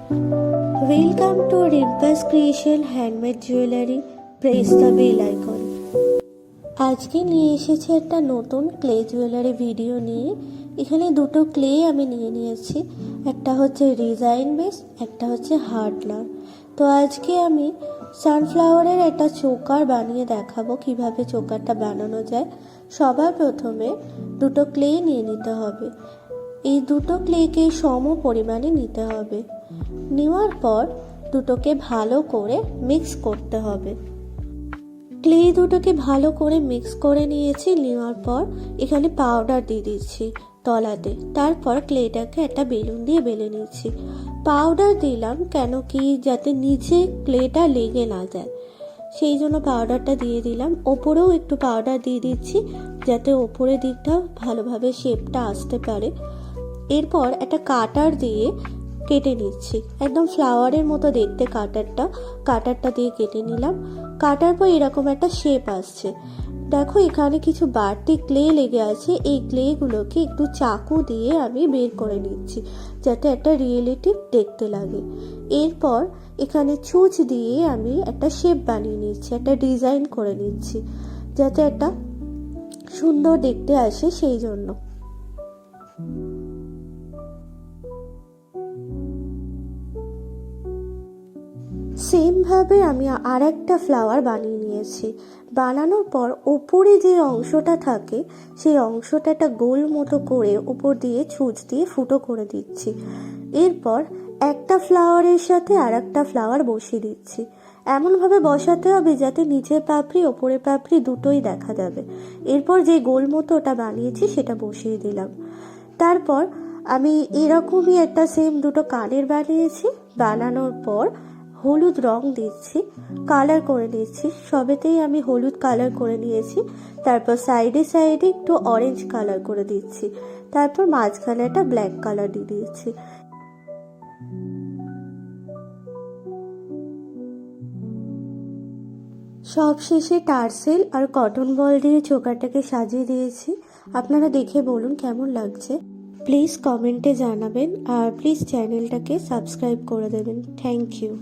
Welcome to Rimpa's Creation Handmade Jewelry. Press the bell icon. আজকে নিয়ে এসেছি একটা নতুন ক্লে জুয়েলারি ভিডিও নিয়ে। এখানে দুটো ক্লে আমি নিয়ে নিয়েছি, একটা হচ্ছে ডিজাইন বেস, একটা হচ্ছে হার্ডনার। তো আজকে আমি সানফ্লাওয়ারের একটা চোকার বানিয়ে দেখাবো কিভাবে চোকারটা বানানো যায়। সবার প্রথমে দুটো ক্লে নিয়ে নিতে হবে। এই দুটো ক্লেকে সম পরিমাণে নিতে হবে। নেওয়ার পর দুটোকে ভালো করে মিক্স করতে হবে। ক্লে দুটোকে ভালো করে মিক্স করে নিয়েছি। নেওয়ার পর এখানে পাউডার দিয়ে দিচ্ছি তলাতে। তারপর ক্লেটাকে একটা বেলুন দিয়ে বেলে নিচ্ছি। পাউডার দিলাম কেন কি যাতে নিচে ক্লেটা লেগে না যায়, সেই জন্য পাউডারটা দিয়ে দিলাম। ওপরেও একটু পাউডার দিয়ে দিচ্ছি যাতে ওপরের দিকটা ভালোভাবে শেপটা আসতে পারে। এরপর একটা কাটার দিয়ে কেটে নিচ্ছি, একদম ফ্লাওয়ারের মতো দেখতে কাটারটা দিয়ে কেটে নিলাম। কাটার পর এরকম একটা শেপ আসছে। দেখো এখানে কিছু বাড়তি ক্লে লেগে আছে, এই ক্লেগুলোকে একটু চাকু দিয়ে আমি বের করে নিচ্ছি যাতে একটা রিয়েলিটিভ দেখতে লাগে। এরপর এখানে ছুঁচ দিয়ে আমি একটা শেপ বানিয়ে নিচ্ছি, একটা ডিজাইন করে নিচ্ছি যাতে একটা সুন্দর দেখতে আসে সেই জন্য। সেমভাবে আমি আর একটা ফ্লাওয়ার বানিয়ে নিয়েছি। বানানোর পর ওপরে যে অংশটা থাকে সেই অংশটা একটা গোল মতো করে উপর দিয়ে ছুঁচ দিয়ে ফুটো করে দিচ্ছি। এরপর একটা ফ্লাওয়ারের সাথে আর একটা ফ্লাওয়ার বসিয়ে দিচ্ছি। এমনভাবে বসাতে হবে যাতে নিচের পাপড়ি ওপরের পাপড়ি দুটোই দেখা যাবে। এরপর যে গোল মতো ওটা বানিয়েছি সেটা বসিয়ে দিলাম। তারপর আমি এরকমই একটা সেম দুটো কানের বানিয়েছি। বানানোর পর হলুদ রং দিচ্ছি, কালার করে নিচ্ছি। সবেতেই আমি হলুদ কালার করে নিয়েছি। তারপর সাইডে সাইডে একটু অরেঞ্জ কালার করে দিচ্ছি। তারপর মাঝখানে একটা ব্ল্যাক কালার দিয়ে দিচ্ছি। সব শেষে টার্সেল আর কটন বল দিয়ে চোকারটাকে সাজিয়ে দিয়েছি। আপনারা দেখে বলুন কেমন লাগছে। প্লিজ কমেন্টে জানাবেন আর প্লিজ চ্যানেলটাকে সাবস্ক্রাইব করে দেবেন। Thank you.